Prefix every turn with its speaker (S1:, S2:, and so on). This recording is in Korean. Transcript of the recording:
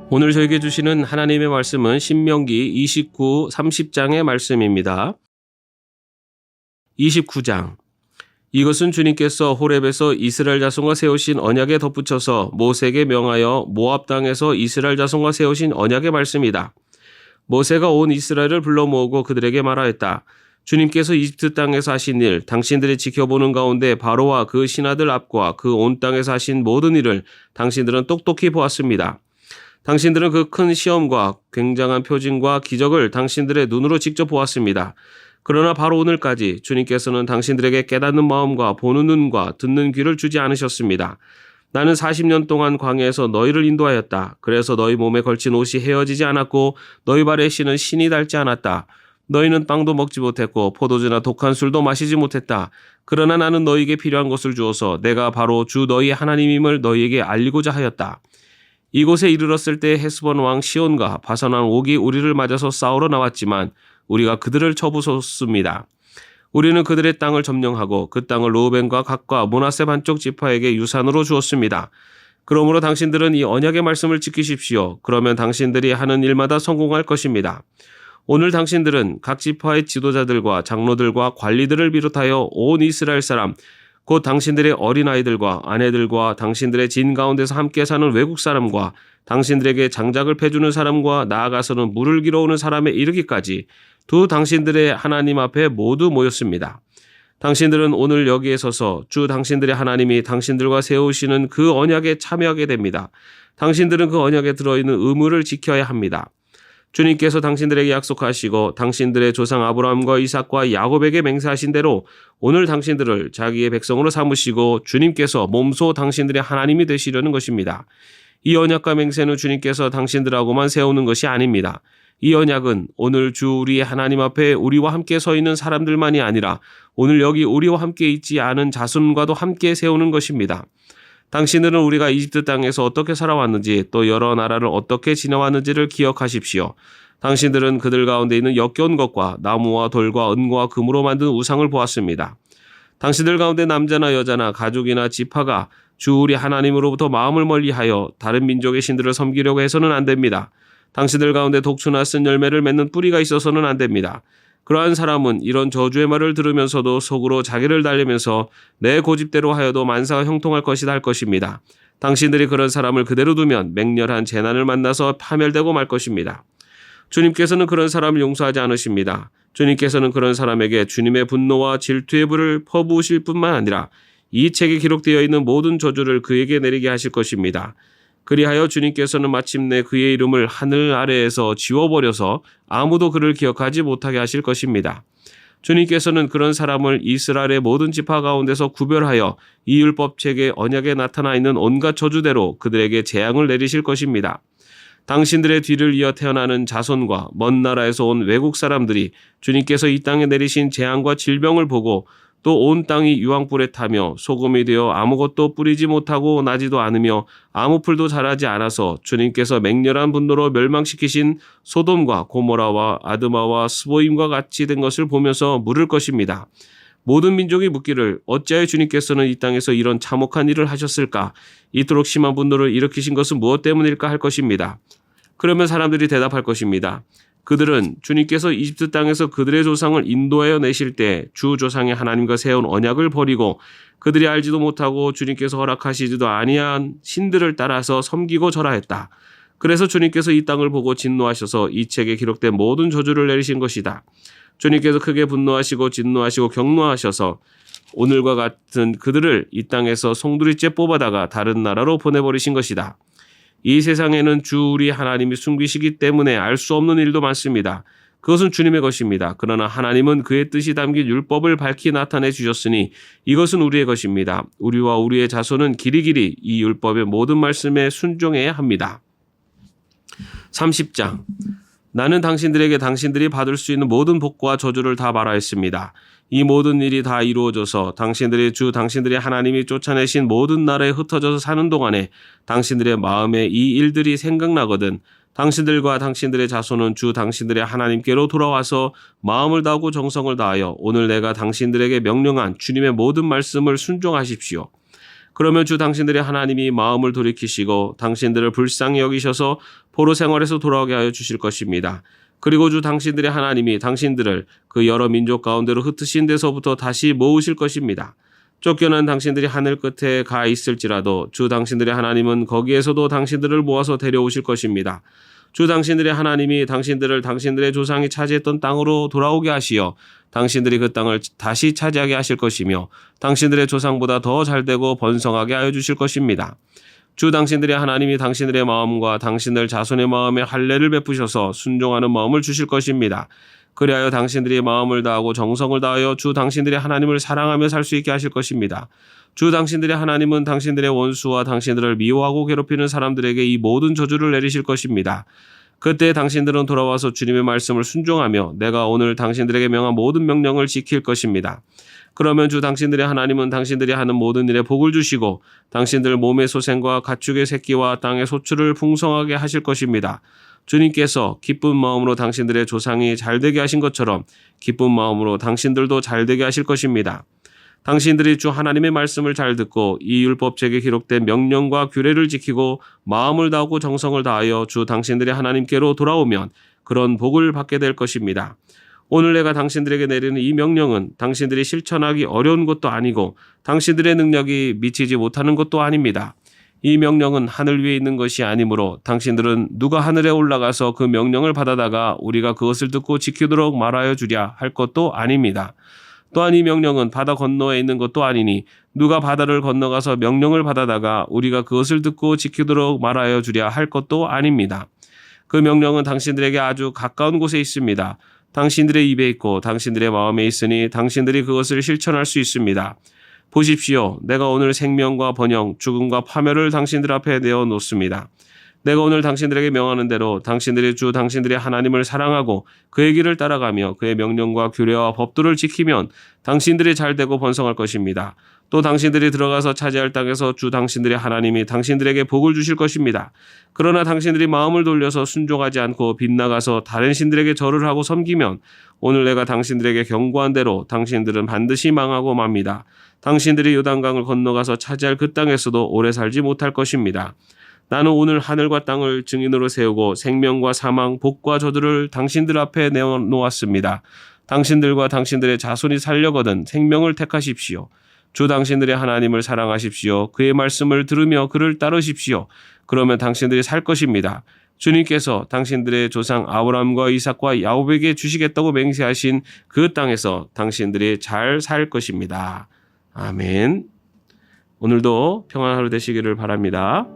S1: 오늘 저에게 주시는 하나님의 말씀은 신명기 29, 30장의 말씀입니다. 29장. 이것은 주님께서 호렙에서 이스라엘 자손과 세우신 언약에 덧붙여서 모세에게 명하여 모압 땅에서 이스라엘 자손과 세우신 언약의 말씀이다. 모세가 온 이스라엘을 불러 모으고 그들에게 말하였다. 주님께서 이집트 땅에서 하신 일, 당신들이 지켜보는 가운데 바로와 그 신하들 앞과 그 온 땅에서 하신 모든 일을 당신들은 똑똑히 보았습니다. 당신들은 그 큰 시험과 굉장한 표징과 기적을 당신들의 눈으로 직접 보았습니다. 그러나 바로 오늘까지 주님께서는 당신들에게 깨닫는 마음과 보는 눈과 듣는 귀를 주지 않으셨습니다. 나는 40년 동안 광야에서 너희를 인도하였다. 그래서 너희 몸에 걸친 옷이 헤어지지 않았고 너희 발에 신은 신이 닳지 않았다. 너희는 빵도 먹지 못했고 포도주나 독한 술도 마시지 못했다. 그러나 나는 너희에게 필요한 것을 주어서 내가 바로 주 너희의 하나님임을 너희에게 알리고자 하였다. 이곳에 이르렀을 때 헤스본 왕 시온과 바산 왕 옥이 우리를 맞아서 싸우러 나왔지만 우리가 그들을 쳐부쉈습니다. 우리는 그들의 땅을 점령하고 그 땅을 르우벤과 갓과 므낫세 반쪽 지파에게 유산으로 주었습니다. 그러므로 당신들은 이 언약의 말씀을 지키십시오. 그러면 당신들이 하는 일마다 성공할 것입니다. 오늘 당신들은 각 지파의 지도자들과 장로들과 관리들을 비롯하여 온 이스라엘 사람 곧 당신들의 어린아이들과 아내들과 당신들의 진 가운데서 함께 사는 외국 사람과 당신들에게 장작을 패주는 사람과 나아가서는 물을 길어오는 사람에 이르기까지 두 당신들의 하나님 앞에 모두 모였습니다. 당신들은 오늘 여기에 서서 주 당신들의 하나님이 당신들과 세우시는 그 언약에 참여하게 됩니다. 당신들은 그 언약에 들어있는 의무를 지켜야 합니다. 주님께서 당신들에게 약속하시고 당신들의 조상 아브라함과 이삭과 야곱에게 맹세하신 대로 오늘 당신들을 자기의 백성으로 삼으시고 주님께서 몸소 당신들의 하나님이 되시려는 것입니다. 이 언약과 맹세는 주님께서 당신들하고만 세우는 것이 아닙니다. 이 언약은 오늘 주 우리의 하나님 앞에 우리와 함께 서 있는 사람들만이 아니라 오늘 여기 우리와 함께 있지 않은 자손과도 함께 세우는 것입니다. 당신들은 우리가 이집트 땅에서 어떻게 살아왔는지 또 여러 나라를 어떻게 지나왔는지를 기억하십시오. 당신들은 그들 가운데 있는 역겨운 것과 나무와 돌과 은과 금으로 만든 우상을 보았습니다. 당신들 가운데 남자나 여자나 가족이나 지파가 주 우리 하나님으로부터 마음을 멀리하여 다른 민족의 신들을 섬기려고 해서는 안 됩니다. 당신들 가운데 독주나 쓴 열매를 맺는 뿌리가 있어서는 안 됩니다. 그러한 사람은 이런 저주의 말을 들으면서도 속으로 자기를 달래면서 내 고집대로 하여도 만사가 형통할 것이다 할 것입니다. 당신들이 그런 사람을 그대로 두면 맹렬한 재난을 만나서 파멸되고 말 것입니다. 주님께서는 그런 사람을 용서하지 않으십니다. 주님께서는 그런 사람에게 주님의 분노와 질투의 불을 퍼부으실 뿐만 아니라 이 책에 기록되어 있는 모든 저주를 그에게 내리게 하실 것입니다. 그리하여 주님께서는 마침내 그의 이름을 하늘 아래에서 지워버려서 아무도 그를 기억하지 못하게 하실 것입니다. 주님께서는 그런 사람을 이스라엘의 모든 지파 가운데서 구별하여 이 율법책의 언약에 나타나 있는 온갖 저주대로 그들에게 재앙을 내리실 것입니다. 당신들의 뒤를 이어 태어나는 자손과 먼 나라에서 온 외국 사람들이 주님께서 이 땅에 내리신 재앙과 질병을 보고 또 온 땅이 유황불에 타며 소금이 되어 아무것도 뿌리지 못하고 나지도 않으며 아무 풀도 자라지 않아서 주님께서 맹렬한 분노로 멸망시키신 소돔과 고모라와 아드마와 스보임과 같이 된 것을 보면서 물을 것입니다. 모든 민족이 묻기를 어찌하여 주님께서는 이 땅에서 이런 참혹한 일을 하셨을까? 이토록 심한 분노를 일으키신 것은 무엇 때문일까 할 것입니다. 그러면 사람들이 대답할 것입니다. 그들은 주님께서 이집트 땅에서 그들의 조상을 인도하여 내실 때 주 조상의 하나님과 세운 언약을 버리고 그들이 알지도 못하고 주님께서 허락하시지도 아니한 신들을 따라서 섬기고 절하였다. 그래서 주님께서 이 땅을 보고 진노하셔서 이 책에 기록된 모든 저주를 내리신 것이다. 주님께서 크게 분노하시고 진노하시고 경노하셔서 오늘과 같은 그들을 이 땅에서 송두리째 뽑아다가 다른 나라로 보내버리신 것이다. 이 세상에는 주 우리 하나님이 숨기시기 때문에 알 수 없는 일도 많습니다. 그것은 주님의 것입니다. 그러나 하나님은 그의 뜻이 담긴 율법을 밝히 나타내 주셨으니 이것은 우리의 것입니다. 우리와 우리의 자손은 길이길이 이 율법의 모든 말씀에 순종해야 합니다. 30장. 나는 당신들에게 당신들이 받을 수 있는 모든 복과 저주를 다 말하였습니다. 이 모든 일이 다 이루어져서 당신들의 주 당신들의 하나님이 쫓아내신 모든 나라에 흩어져서 사는 동안에 당신들의 마음에 이 일들이 생각나거든 당신들과 당신들의 자손은 주 당신들의 하나님께로 돌아와서 마음을 다하고 정성을 다하여 오늘 내가 당신들에게 명령한 주님의 모든 말씀을 순종하십시오. 그러면 주 당신들의 하나님이 마음을 돌이키시고 당신들을 불쌍히 여기셔서 포로 생활에서 돌아오게 하여 주실 것입니다. 그리고 주 당신들의 하나님이 당신들을 그 여러 민족 가운데로 흩으신 데서부터 다시 모으실 것입니다. 쫓겨난 당신들이 하늘 끝에 가 있을지라도 주 당신들의 하나님은 거기에서도 당신들을 모아서 데려오실 것입니다. 주 당신들의 하나님이 당신들을 당신들의 조상이 차지했던 땅으로 돌아오게 하시어 당신들이 그 땅을 다시 차지하게 하실 것이며 당신들의 조상보다 더 잘되고 번성하게 하여 주실 것입니다. 주 당신들의 하나님이 당신들의 마음과 당신들 자손의 마음에 할례를 베푸셔서 순종하는 마음을 주실 것입니다. 그리하여 당신들이 마음을 다하고 정성을 다하여 주 당신들의 하나님을 사랑하며 살 수 있게 하실 것입니다. 주 당신들의 하나님은 당신들의 원수와 당신들을 미워하고 괴롭히는 사람들에게 이 모든 저주를 내리실 것입니다. 그때 당신들은 돌아와서 주님의 말씀을 순종하며 내가 오늘 당신들에게 명한 모든 명령을 지킬 것입니다. 그러면 주 당신들의 하나님은 당신들이 하는 모든 일에 복을 주시고 당신들 몸의 소생과 가축의 새끼와 땅의 소출을 풍성하게 하실 것입니다. 주님께서 기쁜 마음으로 당신들의 조상이 잘되게 하신 것처럼 기쁜 마음으로 당신들도 잘되게 하실 것입니다. 당신들이 주 하나님의 말씀을 잘 듣고 이 율법책에 기록된 명령과 규례를 지키고 마음을 다하고 정성을 다하여 주 당신들의 하나님께로 돌아오면 그런 복을 받게 될 것입니다. 오늘 내가 당신들에게 내리는 이 명령은 당신들이 실천하기 어려운 것도 아니고 당신들의 능력이 미치지 못하는 것도 아닙니다. 이 명령은 하늘 위에 있는 것이 아니므로 당신들은 누가 하늘에 올라가서 그 명령을 받아다가 우리가 그것을 듣고 지키도록 말하여 주랴 할 것도 아닙니다. 또한 이 명령은 바다 건너에 있는 것도 아니니 누가 바다를 건너가서 명령을 받아다가 우리가 그것을 듣고 지키도록 말하여 주랴 할 것도 아닙니다. 그 명령은 당신들에게 아주 가까운 곳에 있습니다. 당신들의 입에 있고 당신들의 마음에 있으니 당신들이 그것을 실천할 수 있습니다. 보십시오. 내가 오늘 생명과 번영, 죽음과 파멸을 당신들 앞에 내어 놓습니다. 내가 오늘 당신들에게 명하는 대로 당신들이 주 당신들의 하나님을 사랑하고 그의 길을 따라가며 그의 명령과 규례와 법도를 지키면 당신들이 잘되고 번성할 것입니다. 또 당신들이 들어가서 차지할 땅에서 주 당신들의 하나님이 당신들에게 복을 주실 것입니다. 그러나 당신들이 마음을 돌려서 순종하지 않고 빗나가서 다른 신들에게 절을 하고 섬기면 오늘 내가 당신들에게 경고한 대로 당신들은 반드시 망하고 맙니다. 당신들이 요단강을 건너가서 차지할 그 땅에서도 오래 살지 못할 것입니다. 나는 오늘 하늘과 땅을 증인으로 세우고 생명과 사망, 복과 저주를 당신들 앞에 내어놓았습니다. 당신들과 당신들의 자손이 살려거든 생명을 택하십시오. 주 당신들의 하나님을 사랑하십시오. 그의 말씀을 들으며 그를 따르십시오. 그러면 당신들이 살 것입니다. 주님께서 당신들의 조상 아브라함과 이삭과 야곱에게 주시겠다고 맹세하신 그 땅에서 당신들이 잘 살 것입니다. 아멘. 오늘도 평안한 하루 되시기를 바랍니다.